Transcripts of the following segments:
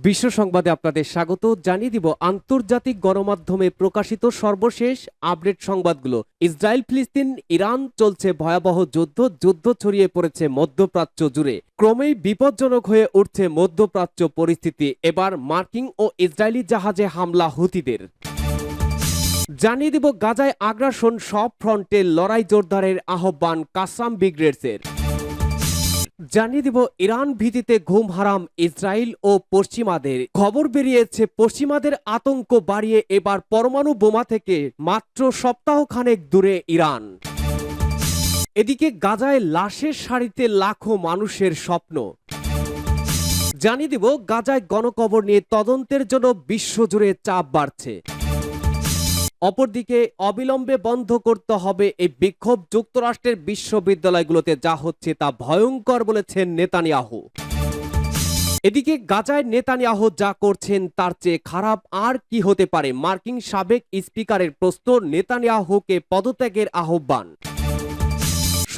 বিশ্ব সংবাদে আপনাদের স্বাগত। জানিয়ে দিব আন্তর্জাতিক গণমাধ্যমে প্রকাশিত সর্বশেষ আপডেট সংবাদগুলো। ইসরায়েল ফিলিস্তিন ইরান চলছে ভয়াবহ যুদ্ধ ছড়িয়ে পড়েছে মধ্যপ্রাচ্য জুড়ে। ক্রমেই বিপজ্জনক হয়ে উঠছে মধ্যপ্রাচ্য পরিস্থিতি। এবার মার্কিন ও ইসরায়েলি জাহাজে হামলা হুতিদের। জানিয়ে দিব গাজায় আগ্রাসন, সব ফ্রন্টে লড়াই জোরদারের আহ্বান কাসাম ব্রিগেডসের। জানিয়ে দিব ইরান ভীতিতে ঘুম হারাম ইসরায়েল ও পশ্চিমাদের। খবর বেরিয়েছে পশ্চিমাদের আতঙ্ক বাড়িয়ে এবার পরমাণু বোমা থেকে মাত্র সপ্তাহখানেক দূরে ইরান। এদিকে গাজায় লাশের সারিতে লাখো মানুষের স্বপ্ন। জানিয়ে দিব গাজায় গণকবর নিয়ে তদন্তের জন্য বিশ্বজুড়ে চাপ বাড়ছে। অপরদিকে অবিলম্বে বন্ধ করতে হবে এই বিক্ষোভ। যুক্তরাষ্ট্রের বিশ্ববিদ্যালয়গুলোতে যা হচ্ছে তা ভয়ঙ্কর বলেছেন নেতানিয়াহু। এদিকে গাজায় নেতানিয়াহু যা করছেন তার চেয়ে খারাপ আর কি হতে পারে। মার্কিন সাবেক স্পিকারের প্রশ্ন, নেতানিয়াহুকে পদত্যাগের আহ্বান।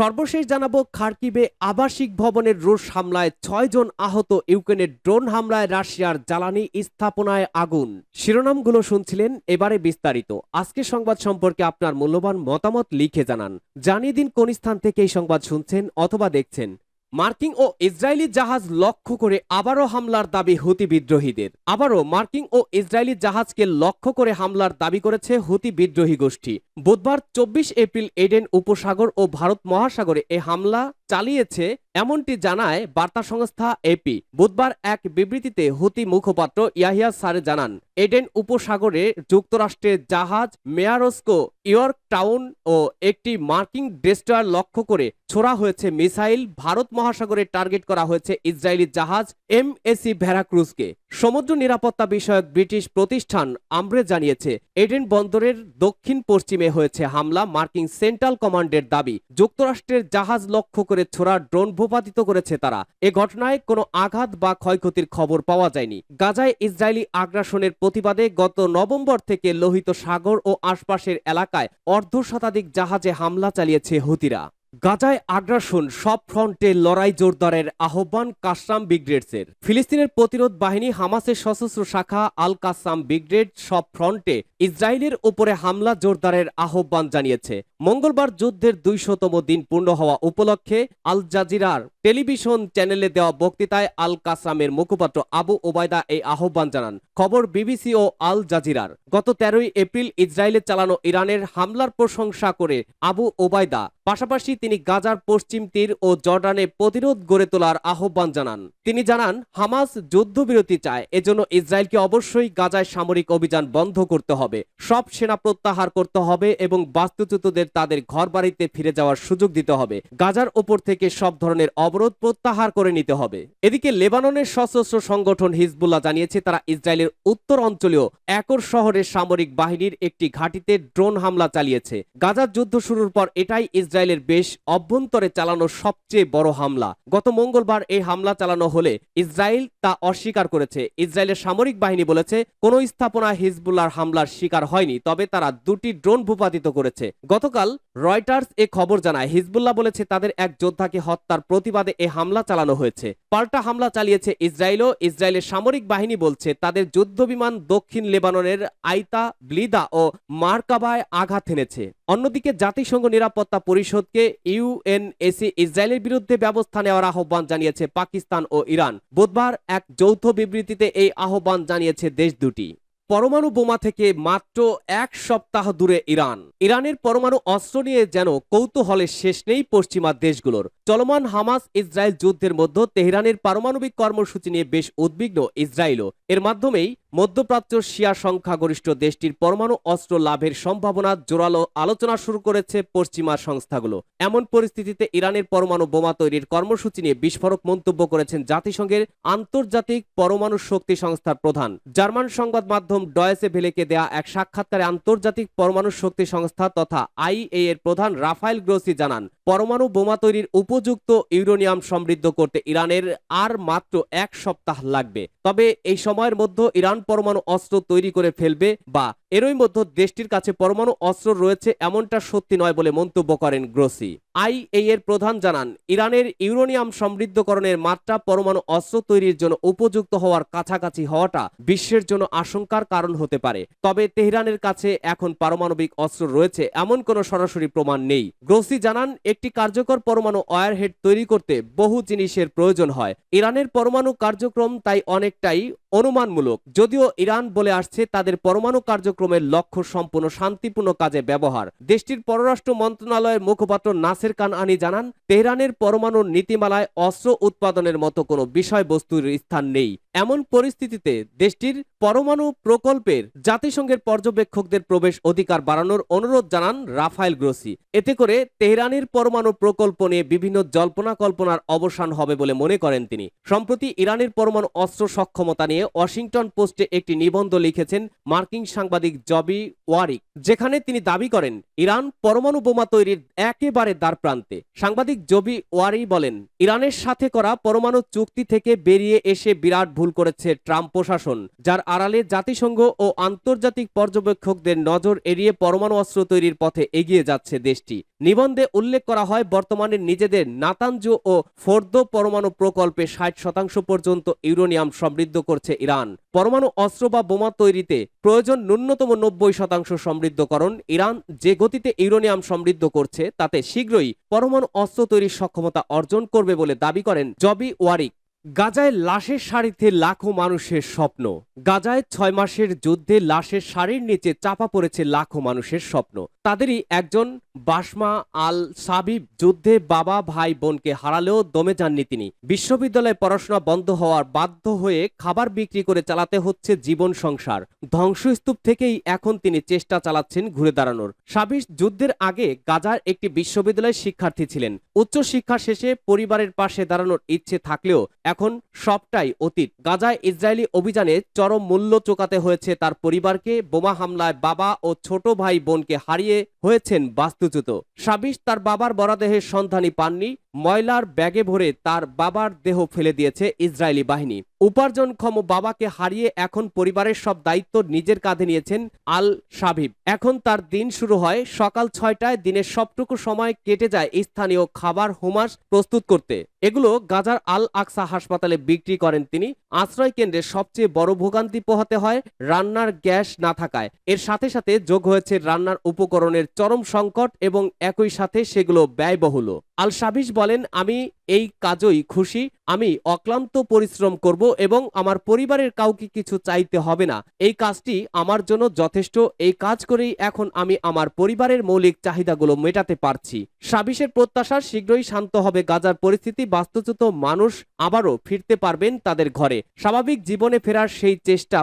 সর্বশেষ জানাবো খার্কিভে আবাসিক ভবনের রুশ হামলায় 6 জন আহত। ইউক্রেনের ড্রোন হামলায় রাশিয়ার জ্বালানি স্থাপনায় আগুন। শিরোনামগুলো শুনছিলেন, এবারে বিস্তারিত। আজকের সংবাদ সম্পর্কে আপনার মূল্যবান মতামত লিখে জানান। জানিয়ে দিন কোন স্থান থেকে এই সংবাদ শুনছেন অথবা দেখছেন। মার্কিন ও ইসরায়েলি জাহাজ লক্ষ্য করে আবারও হামলার দাবি হুতি বিদ্রোহীদের। আবারও মার্কিন ও ইসরায়েলি জাহাজকে লক্ষ্য করে হামলার দাবি করেছে হুতি বিদ্রোহী গোষ্ঠী। বুধবার 24 এপ্রিল এডেন উপসাগর ও ভারত মহাসাগরে এ হামলা চালিয়েছে, এমনটি জানায় বার্তা সংস্থা এপি। বুধবার এক বিবৃতিতে হুতি মুখপাত্র ইয়াহিয়া সারে জানান, এডেন উপসাগরে যুক্তরাষ্ট্রের জাহাজ মেয়ারস্কো ইয়র্ক টাউন ও একটি মার্কিন ডেস্ট্রয়ার লক্ষ্য করে ছোড়া হয়েছে মিসাইল। ভারত মহাসাগরে টার্গেট করা হয়েছে ইসরায়েলি জাহাজ এমএসি ভেরাক্রুজকে। সমুদ্র নিরাপত্তা বিষয়ক ব্রিটিশ প্রতিষ্ঠান আমব্রে জানিয়েছে, এডেন বন্দরের দক্ষিণ পশ্চিমে হয়েছে হামলা। মার্কিন সেন্ট্রাল কমান্ডের দাবি, যুক্তরাষ্ট্রের জাহাজ লক্ষ্য করে ছোড়া ড্রোন ভূপাতিত করেছে তারা। এ ঘটনায় কোনো আঘাত বা ক্ষয়ক্ষতির খবর পাওয়া যায়নি। গাজায় ইসরায়েলি আগ্রাসনের প্রতিবাদে গত নভেম্বর থেকে লোহিত সাগর ও আশপাশের এলাকায় অর্ধশতাধিক জাহাজে হামলা চালিয়েছে হুতিরা। গাজায় আগ্রাসন, সব ফ্রন্টে লড়াই জোরদারের আহ্বান কাসাম ব্রিগেডসের। ফিলিস্তিনের প্রতিরোধ বাহিনী হামাসের সশস্ত্র শাখা আল কাসাম ব্রিগেড সব ফ্রন্টে ইসরায়েলের উপরে হামলা জোরদারের আহ্বান জানিয়েছে। মঙ্গলবার যুদ্ধের 200তম দিন পূর্ণ হওয়া উপলক্ষে আল জাজিরার টেলিভিশন চ্যানেলে দেওয়া বক্তৃতায় আল কাসামের মুখপাত্র আবু ওবায়দা এই আহ্বান জানান। খবর বিবিসি ও আল জাজিরার। গত 13 এপ্রিল ইসরায়েলে চালানো ইরানের হামলার প্রশংসা করে আবু ওবায়দা পাশাপাশি তিনি গাজার পশ্চিম তীর ও জর্ডানে প্রতিরোধ গড়ে তোলার আহ্বান জানান। তিনি জানান, হামাস যুদ্ধবিরতি চায়, এজন্য ইসরায়েলকে অবশ্যই গাজায় সামরিক অভিযান বন্ধ করতে হবে, সব সেনা প্রত্যাহার করতে হবে এবং বাস্তুচ্যুতদের তাদের ঘরবাড়িতে ফিরে যাওয়ার সুযোগ দিতে হবে। গাজার ওপর থেকে সব ধরনের অবরোধ প্রত্যাহার করে নিতে হবে। এদিকে লেবাননের সশস্ত্র সংগঠন হিজবুল্লাহ জানিয়েছে, তারা ইসরায়েলের উত্তর অঞ্চলীয় একর শহরের সামরিক বাহিনীর একটি ঘাঁটিতে ড্রোন হামলা চালিয়েছে। গাজার যুদ্ধ শুরুর পর এটাই ইসরায়েলের বেশ অভ্যন্তরে চালানো সবচেয়ে বড় হামলা। গত মঙ্গলবার এই হামলা চালানো হলে ইসরায়েল তা অস্বীকার করেছে। ইসরায়েলের সামরিক বাহিনী বলেছে, কোন স্থাপনা হিজবুল্লাহর হামলার শিকার হয়নি, তবে তারা 2টি ড্রোন ভূপাতিত করেছে। গতকাল রয়টার্স এ খবর জানায়, হিজবুল্লাহ বলেছে তাদের এক যোদ্ধাকে হত্যার প্রতিবাদে এ হামলা চালানো হয়েছে। পাল্টা হামলা চালিয়েছে ইসরায়েলও। ইসরায়েলের সামরিক বাহিনী বলছে তাদের যুদ্ধবিমান দক্ষিণ লেবাননের আইতা, ব্লিদা ও মারকাবায় আঘাত এনেছে। অন্যদিকে জাতিসংঘ নিরাপত্তা পরিষদকে ইউএনএসি ইসরায়েলের বিরুদ্ধে ব্যবস্থা নেওয়ার আহ্বান জানিয়েছে পাকিস্তান ও ইরান। বুধবার এক যৌথ বিবৃতিতে এই আহ্বান জানিয়েছে দেশ দুটি। পরমাণু বোমা থেকে মাত্র 1 সপ্তাহ দূরে ইরান। ইরানের পরমাণু অস্ত্র নিয়ে যেন কৌতূহলের শেষ নেই পশ্চিমা দেশগুলোর। চলমান হামাস ইসরায়েল যুদ্ধের মধ্যে তেহরানের পারমাণবিক কর্মসূচি নিয়ে বেশ উদ্বিগ্ন ইসরায়েলও। এর মাধ্যমেই মধ্যপ্রাচ্য শিয়া সংখ্যাগরিষ্ঠ দেশটির পরমাণু অস্ত্র লাভের সম্ভাবনা জোরালো আলোচনা শুরু করেছে পশ্চিমা সংস্থাগুলো। এমন পরিস্থিতিতে ইরানের পরমাণু বোমা তৈরির কর্মসূচি নিয়ে বিস্ফোরক মন্তব্য করেছেন জাতিসংঘের আন্তর্জাতিক পরমাণু শক্তি সংস্থার প্রধান। জার্মান সংবাদ মাধ্যম ডয়েচে ভেলেকে দেয়া এক সাক্ষাৎকারে আন্তর্জাতিক পরমাণু শক্তি সংস্থা তথা আইএ এর প্রধান রাফায়েল গ্রোসি জানান, পরমাণু বোমা তৈরির উপযুক্ত ইউরেনিয়াম সমৃদ্ধ করতে ইরানের আর মাত্র 1 সপ্তাহ লাগবে। তবে এই সময়ের মধ্যে ইরান পরমাণু অস্ত্র তৈরি করে ফেলবে বা এরই মধ্যে দেশটির কাছে পরমাণু অস্ত্র রয়েছে এমনটা সত্যি নয় বলে মন্তব্য করেন গ্রোসি। IAEA এর প্রধান জানান, ইরানের ইউরেনিয়াম সমৃদ্ধকরণের মাত্রা পরমাণু অস্ত্র তৈরির জন্য উপযুক্ত হওয়ার কাছাকাছি হওয়াটা বিশ্বের জন্য আশঙ্কার কারণ হতে পারে। তবে তেহরানের কাছে এখন পারমাণবিক অস্ত্র রয়েছে এমন কোনো সরাসরি প্রমাণ নেই। গ্রোসি জানান, একটি কার্যকর পরমাণু ওয়ারহেড তৈরি করতে বহু জিনিসের প্রয়োজন হয়। ইরানের পরমাণু কার্যক্রম তাই অনেকটাই অনুমানমূলক। যদিও ইরান বলে আসছে তাদের পরমাণু কার্যক্রমের লক্ষ্য সম্পূর্ণ শান্তিপূর্ণ কাজে ব্যবহার। দেশটির পররাষ্ট্র মন্ত্রণালয়ের মুখপাত্র নাসের কানআনি জানান, তেহরানের পরমাণু নীতিমালায় অস্ত্র উৎপাদনের মতো কোনো বিষয়বস্তুর স্থান নেই। এমন পরিস্থিতিতে দেশটির পরমাণু প্রকল্পের জাতিসংঘের পর্যবেক্ষকদের প্রবেশ অধিকার বাড়ানোর অনুরোধ জানান রাফায়েল গ্রোসি। এতে করে তেহরানের পরমাণু প্রকল্প নিয়ে বিভিন্ন জল্পনা কল্পনার অবসান হবে বলে মনে করেন তিনি। সম্প্রতি ইরানের পরমাণু অস্ত্র সক্ষমতা নিয়ে ওয়াশিংটন পোস্টে একটি নিবন্ধ লিখেছেন মার্কিন সাংবাদিক জবি ওয়ারিক, যেখানে তিনি দাবি করেন ইরান পরমাণু বোমা তৈরির একেবারে দ্বারপ্রান্তে। সাংবাদিক জবি ওয়ারি বলেন, ইরানের সাথে করা পরমাণু চুক্তি থেকে বেরিয়ে এসে বিরাট ভুল করেছে ট্রাম্প প্রশাসন, যার আড়ালে জাতিসংঘ ও আন্তর্জাতিক পর্যবেক্ষকদের নজর এড়িয়ে পরমাণু অস্ত্র তৈরির পথে এগিয়ে যাচ্ছে দেশটি। নিবন্ধে উল্লেখ করা হয়, বর্তমানে নিজেদের নাতানজু ও ফোর্দো পরমাণু প্রকল্পে 60% পর্যন্ত ইউরেনিয়াম সমৃদ্ধ করছে ইরান। পরমাণু অস্ত্র বা বোমা তৈরিতে প্রয়োজন ন্যূনতম 90% সমৃদ্ধকরণ। ইরান যে গতিতে ইউরেনিয়াম সমৃদ্ধ করছে তাতে শীঘ্রই পরমাণু অস্ত্র তৈরির সক্ষমতা অর্জন করবে বলে দাবি করেন জবি ওয়ারিক। গাজায় লাশের সারিতে লাখো মানুষের স্বপ্ন। গাজায় 6 মাসের যুদ্ধে লাশের সারির নিচে চাপা পড়েছে লাখো মানুষের স্বপ্ন। তাদেরই একজন বাসমা আল সাবিব যুদ্ধে বাবা ভাই বোনকে হারালেও দমে যাননি তিনি। বিশ্ববিদ্যালয়ে পড়াশোনা বন্ধ হওয়ার বাধ্য হয়ে খাবার বিক্রি করে চালাতে হচ্ছে জীবন সংসার। ধ্বংসস্তূপ থেকেই এখন তিনি চেষ্টা চালাচ্ছেন ঘুরে দাঁড়ানোর। সাবিব যুদ্ধের আগে গাজার একটি বিশ্ববিদ্যালয়ের শিক্ষার্থী ছিলেন। উচ্চ শিক্ষা শেষে পরিবারের পাশে দাঁড়ানোর ইচ্ছে থাকলেও এখন সবটাই অতীত। গাজায় ইসরায়েলি অভিযানে চরম মূল্য চোকাতে হয়েছে তার পরিবারকে। বোমা হামলায় বাবা ও ছোট ভাই বোনকে হারিয়ে হয়েছেন বাস্তুচ্যুত। সাবিশ তার বাবার মরদেহের সন্ধানই পাননি। ময়লার ব্যাগে ভরে তার বাবার দেহ ফেলে দিয়েছে ইসরায়েলি বাহিনী। উপার্জনক্ষম বাবাকে হারিয়ে এখন পরিবারের সব দায়িত্ব নিজের কাঁধে নিয়েছেন আল সাবিব। এখন তার দিন শুরু হয় সকাল 6টায়। দিনের সবটুকু সময় কেটে যায় স্থানীয় খাবার হুমাস প্রস্তুত করতে। এগুলো গাজার আল আকসা হাসপাতালে বিক্রি করেন তিনি। আশ্রয় কেন্দ্রে সবচেয়ে বড় ভোগান্তি পোহাতে হয় রান্নার গ্যাস না থাকায়। এর সাথে সাথে যোগ হয়েছে রান্নার উপকরণের চরম সংকট এবং একই সাথে সেগুলো ব্যয়বহুল। আল সাবিশ বলেন, আমি এই কাজই খুশি। আমি অক্লান্ত পরিশ্রম করব এবং আমার পরিবারের কাউকে কিছু চাইতে হবে না। এই কাজটি আমার জন্য যথেষ্ট। এই কাজ করেই এখন আমি আমার পরিবারের মৌলিক চাহিদাগুলো মেটাতে পারছি। সাবিশের প্রত্যাশা, শীঘ্রই শান্ত হবে গাজার পরিস্থিতি। বাস্তুচ্যুত মানুষ আবারও ফিরতে পারবেন তাদের ঘরে। স্বাভাবিক জীবনে ফেরার সেই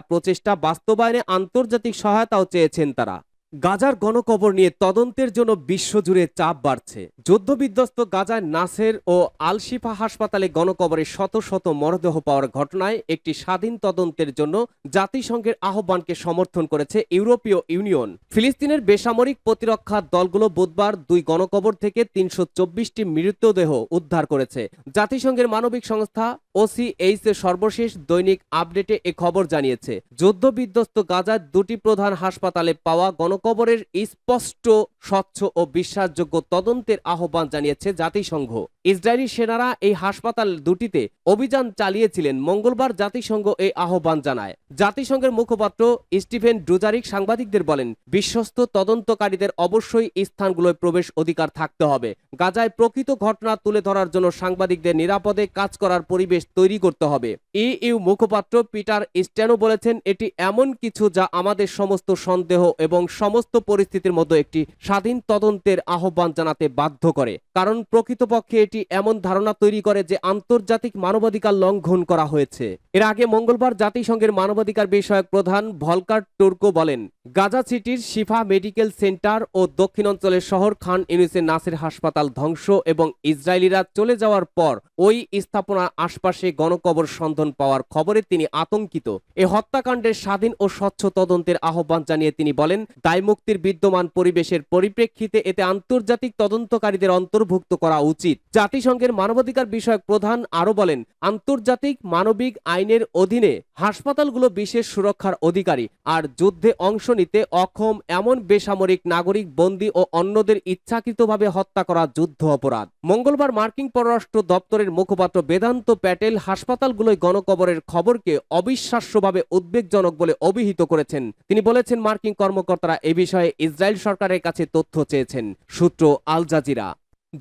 প্রচেষ্টা বাস্তবায়নে আন্তর্জাতিক সহায়তাও চেয়েছেন তারা। গাজার গণকবর নিয়ে তদন্তের জন্য বিশ্বজুড়ে চাপ বাড়ছে। যুদ্ধবিধ্বস্ত গাজায় নাসের ও আল শিফা হাসপাতালে গণকবরে শত শত মরদেহ পাওয়ার ঘটনায় একটি স্বাধীন তদন্তের জন্য জাতিসংঘের আহ্বানকে সমর্থন করেছে ইউরোপীয় ইউনিয়ন। ফিলিস্তিনের বেসামরিক প্রতিরক্ষা দলগুলো বুধবার 2 গণকবর থেকে 324টি মৃতদেহ উদ্ধার করেছে। জাতিসংঘের মানবিক সংস্থা OCH এর সর্বশেষ দৈনিক আপডেটে এ খবর জানিয়েছে। যুদ্ধবিধ্বস্ত গাজার 2টি প্রধান হাসপাতালে পাওয়া গণকবরের স্পষ্ট, স্বচ্ছ ও বিশ্বাসযোগ্য তদন্তের আহ্বান জানিয়েছে জাতিসংঘ। ইসরায়েলি সেনারা এই হাসপাতাল দুটিতে অভিযান চালিয়েছিলেন। মঙ্গলবার জাতিসংঘ এই আহ্বান জানায়। জাতিসংঘের মুখপাত্র স্টিফেন ডুজারিক সাংবাদিকদের বলেন, বিশ্বস্ত তদন্তকারীদের অবশ্যই স্থানগুলোয় প্রবেশ অধিকার থাকতে হবে। গাজায় প্রকৃত ঘটনা তুলে ধরার জন্য সাংবাদিকদের নিরাপদে কাজ করার পরিবেশ তৈরি করতে হবে। ইইউ মুখপাত্র পিটার স্ট্যানো বলেছেন, এটি এমন কিছু যা আমাদের সমস্ত সন্দেহ এবং সমস্ত পরিস্থিতির মধ্যে একটি স্বাধীন তদন্তের আহ্বান জানাতে বাধ্য করে, কারণ প্রকৃতপক্ষে এটি এমন ধারণা তৈরি করে যে আন্তর্জাতিক মানবাধিকার লঙ্ঘন করা হয়েছে। এর আগে মঙ্গলবার জাতিসংঘের মানবাধিকার বিষয়ক প্রধান ভলকার টুর্কো বলেন, গাজা সিটির শিফা মেডিকেল সেন্টার ও দক্ষিণাঞ্চলের শহর খান ইউনিসের নাসের হাসপাতাল ধ্বংস এবং ইসরায়েলিরা চলে যাওয়ার পর ওই স্থাপনার আশপাশে গণকবর সন্ধান পাওয়ার খবরে তিনি আতঙ্কিত। এ হত্যাকাণ্ডের স্বাধীন ও স্বচ্ছ তদন্তের আহ্বান জানিয়ে তিনি বলেন, দায়মুক্তির বিদ্যমান পরিবেশের পরিপ্রেক্ষিতে এতে আন্তর্জাতিক তদন্তকারীদের অন্তর্ভুক্ত করা উচিত। জাতিসংঘের মানবাধিকার বিষয়ক প্রধান আরো বলেন, আন্তর্জাতিক মানবিক আইন আইনের অধীনে হাসপাতালগুলো বিশেষ সুরক্ষার অধিকারী, আর যুদ্ধে অংশ নিতে অক্ষম এমন বেসামরিক নাগরিক, বন্দী ও অন্যদের ইচ্ছাকৃতভাবে হত্যা করা যুদ্ধ অপরাধ। মঙ্গলবার মার্কিন পররাষ্ট্র দপ্তরের মুখপাত্র বেদান্ত প্যাটেল হাসপাতালগুলোয় গণকবরের খবরকে অবিশ্বাস্যভাবে উদ্বেগজনক বলে অভিহিত করেছেন। তিনি বলেছেন, মার্কিন কর্মকর্তারা এ বিষয়ে ইসরায়েল সরকারের কাছে তথ্য চেয়েছেন। সূত্র আল জাজিরা।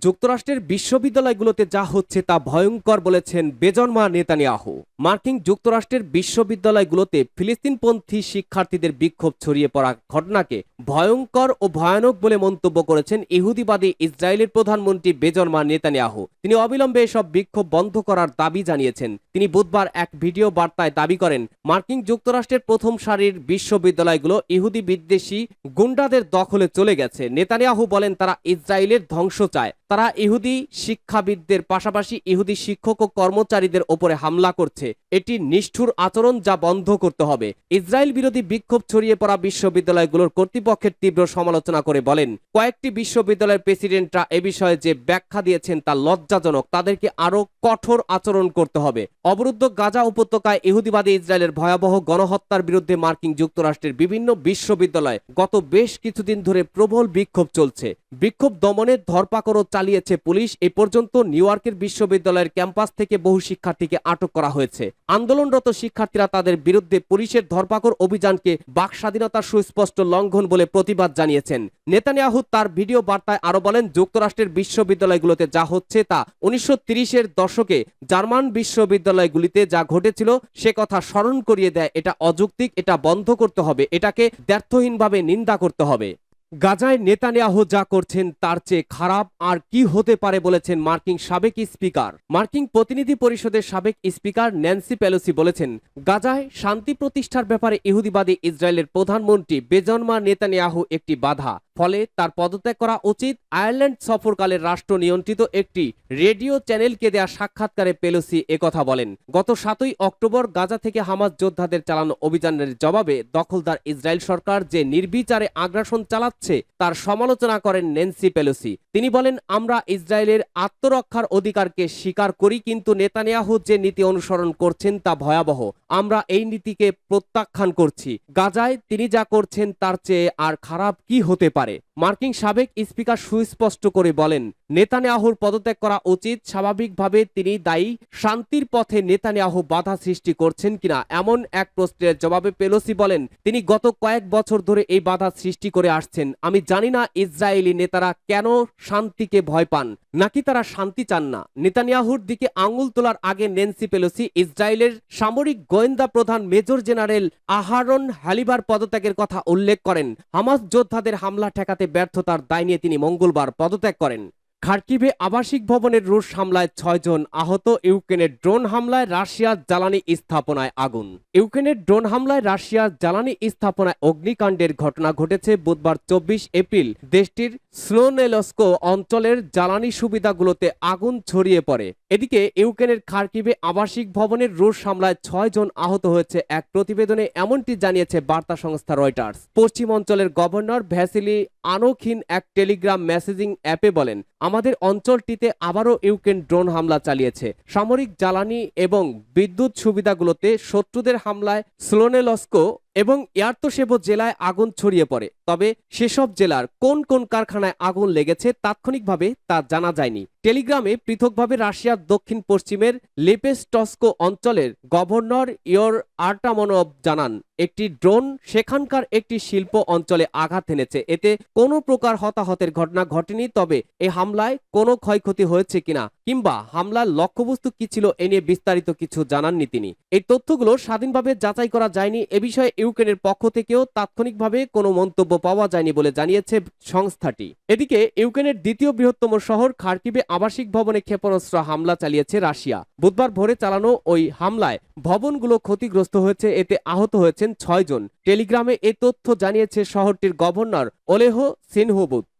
যুক্তরাষ্ট্রের বিশ্ববিদ্যালয়গুলোতে যা হচ্ছে তা ভয়ঙ্কর বলেছেন বেজন্মা নেতানিয়াহু। মার্কিন যুক্তরাষ্ট্রের বিশ্ববিদ্যালয়গুলোতে ফিলিস্তিনপন্থী শিক্ষার্থীদের বিক্ষোভ ছড়িয়ে পড়া ঘটনাকে ভয়ঙ্কর ও ভয়ানক বলে মন্তব্য করেছেন ইহুদিবাদী ইসরায়েলের প্রধানমন্ত্রী বেজন্মা নেতানিয়াহু। তিনি অবিলম্বে এসব বিক্ষোভ বন্ধ করার দাবি জানিয়েছেন। তিনি বুধবার এক ভিডিও বার্তায় দাবি করেন, মার্কিন যুক্তরাষ্ট্রের প্রথম সারির বিশ্ববিদ্যালয়গুলো ইহুদি বিদ্বেষী গুন্ডাদের দখলে চলে গেছে। নেতানিয়াহু বলেন, তারা ইসরায়েলের ধ্বংস চায়। তারা ইহুদি শিক্ষাবিদদের পাশাপাশি ইহুদি শিক্ষক ও কর্মচারীদের ওপরে হামলা করছে। এটি নিষ্ঠুর আচরণ, যা বন্ধ করতে হবে। ইসরায়েল বিরোধী বিক্ষোভ ছড়িয়ে পড়া বিশ্ববিদ্যালয়গুলোর কর্তৃপক্ষের তীব্র সমালোচনা করে বলেন, কয়েকটি বিশ্ববিদ্যালয়ের প্রেসিডেন্টরা এ বিষয়ে যে ব্যাখ্যা দিয়েছেন তা লজ্জাজনক। তাদেরকে আরও কঠোর আচরণ করতে হবে। অবরুদ্ধ গাজা উপত্যকায় ইহুদিবাদী ইসরায়েলের ভয়াবহ গণহত্যার বিরুদ্ধে মার্কিন যুক্তরাষ্ট্রের বিভিন্ন বিশ্ববিদ্যালয়ে গত বেশ কিছুদিন ধরে প্রবল বিক্ষোভ চলছে। বিক্ষোভ দমনে ধরপাকড়ও চালিয়েছে পুলিশ। এ পর্যন্ত নিউ ইয়র্কের বিশ্ববিদ্যালয়ের ক্যাম্পাস থেকে বহু শিক্ষার্থীকে আটক করা হয়েছে। আন্দোলনরত শিক্ষার্থীরা তাদের বিরুদ্ধে পুলিশের ধরপাকড় অভিযানকে বাক স্বাধীনতার সুস্পষ্ট লঙ্ঘন বলে প্রতিবাদ জানিয়েছেন। নেতানিয়াহু তার ভিডিও বার্তায় আরো বলেন, যুক্তরাষ্ট্রের বিশ্ববিদ্যালয়গুলোতে যা হচ্ছে তা 1930-এর দশকে জার্মান বিশ্ববিদ্যালয়গুলিতে যা ঘটেছিল সে কথা স্মরণ করিয়ে দেয়। এটা অযৌক্তিক, এটা বন্ধ করতে হবে, এটাকে দ্ব্যর্থহীনভাবে নিন্দা করতে হবে। গাজায় নেতানিয়াহু যা করছেন তার চেয়ে খারাপ আর কি হতে পারে বলেছেন মার্কিন সাবেক স্পিকার। মার্কিন প্রতিনিধি পরিষদের সাবেক স্পিকার ন্যান্সি পেলোসি বলেছেন, গাজায় শান্তি প্রতিষ্ঠার ব্যাপারে ইহুদিবাদী ইসরায়েলের প্রধানমন্ত্রী বেজন্মা নেতানিয়াহু একটি বাধা। ফলে তার পদত্যাগ করা উচিত। আয়ারল্যান্ড সফরকালে রাষ্ট্র নিয়ন্ত্রিত একটি রেডিও চ্যানেলকে দেয়া সাক্ষাৎকারে পেলোসি একথা বলেন। গত 7ই অক্টোবর গাজা থেকে হামাস যোদ্ধাদের চালানো অভিযানের জবাবে দখলদার ইসরায়েল সরকার যে নির্বিচারে আগ্রাসন চালাচ্ছে তার সমালোচনা করেন ন্যান্সি পেলোসি। তিনি বলেন, আমরা ইসরায়েলের আত্মরক্ষার অধিকারকে স্বীকার করি, কিন্তু নেতানিয়াহু যে নীতি অনুসরণ করছেন তা ভয়াবহ। আমরা এই নীতিকে প্রত্যাখ্যান করছি। গাজায় তিনি যা করছেন তার চেয়ে আর খারাপ কি হতে পারে। মার্কিন সাবেক স্পিকার সুস্পষ্ট করে বলেন, নেতানিয়াহুর পদত্যাগ করা উচিত। স্বাভাবিকভাবে তিনি দায়ী। শান্তির পথে নেতানিয়াহু বাধা সৃষ্টি করছেন কিনা এমন এক প্রশ্নের জবাবে পেলোসি বলেন, তিনি গত কয়েক বছর ধরে এই বাধা সৃষ্টি করে আসছেন। আমি জানি না ইসরায়েলি নেতারা কেন শান্তিকে ভয় পান, নাকি তারা শান্তি চান না। নেতানিয়াহুর দিকে আঙুল তোলার আগে ন্যান্সি পেলোসি ইসরায়েলের সামরিক গোয়েন্দা প্রধান মেজর জেনারেল আহারন হালিবার পদত্যাগের কথা উল্লেখ করেন। হামাস যোদ্ধাদের হামলা ঠেকাতে ব্যর্থতার দায় নিয়ে তিনি মঙ্গলবার পদত্যাগ করেন। খার্কিভে আবাসিক ভবনের রুশ হামলায় 6 জন আহত। ইউক্রেনের ড্রোন হামলায় রাশিয়ার জ্বালানি স্থাপনায় আগুন। ইউক্রেনের ড্রোন হামলায় রাশিয়ার জ্বালানি স্থাপনায় অগ্নিকাণ্ডের ঘটনা ঘটেছে বুধবার 24 এপ্রিল। দেশটির স্লোনেলস্কো অঞ্চলের জ্বালানি সুবিধাগুলোতে আগুন ছড়িয়ে পড়ে। এদিকে ইউক্রেনের খার্কিভে আবাসিক ভবনের রুশ হামলায় 6 জন আহত হয়েছে। এক প্রতিবেদনে এমনটি জানিয়েছে বার্তা সংস্থা রয়টার্স। পশ্চিম অঞ্চলের গভর্নর ভ্যাসিলি আনোখিন এক টেলিগ্রাম মেসেজিং অ্যাপে বলেন, আমাদের অঞ্চলটিতে আবারও ইউক্রেন ড্রোন হামলা চালিয়েছে। সামরিক জ্বালানি এবং বিদ্যুৎ সুবিধাগুলোতে শত্রুদের হামলায় স্লোনেলস্কো এবং ইয়ার্তশেভো জেলায় আগুন ছড়িয়ে পড়ে। তবে সেসব জেলার কোন কোন কারখানায় আগুন লেগেছে তাৎক্ষণিকভাবে তা জানা যায়নি। টেলিগ্রামে পৃথকভাবে রাশিয়ার দক্ষিণ পশ্চিমের লেপেস্টস্কো অঞ্চলের গভর্নর ইয়র আর্টামনভ জানান, একটি ড্রোন সেখানকার একটি শিল্প অঞ্চলে আঘাত এনেছে। এতে কোনো প্রকার হতাহতের ঘটনা ঘটেনি। তবে এই হামলায় কোনো ক্ষয়ক্ষতি হয়েছে কিনা কিংবা হামলার লক্ষ্যবস্তু কি ছিল এ নিয়ে বিস্তারিত কিছু জানাননি তিনি। এই তথ্যগুলো স্বাধীনভাবে যাচাই করা যায়নি। এ বিষয়ে ইউক্রেনের পক্ষ থেকেও তাৎক্ষণিকভাবে কোনো মন্তব্য পাওয়া যায়নি বলে জানিয়েছে সংস্থাটি। এদিকে ইউক্রেনের দ্বিতীয় বৃহত্তম শহর খার্কিভে আবাসিক ভবনে ক্ষেপণাস্ত্র হামলা চালিয়েছে রাশিয়া। বুধবার ভোরে চালানো ওই হামলায় ভবনগুলো ক্ষতিগ্রস্ত হয়েছে। এতে আহত হয়েছেন 6 জন। টেলিগ্রামে এ তথ্য জানিয়েছে শহরটির গভর্নর ওলেহ সিনহুবুত।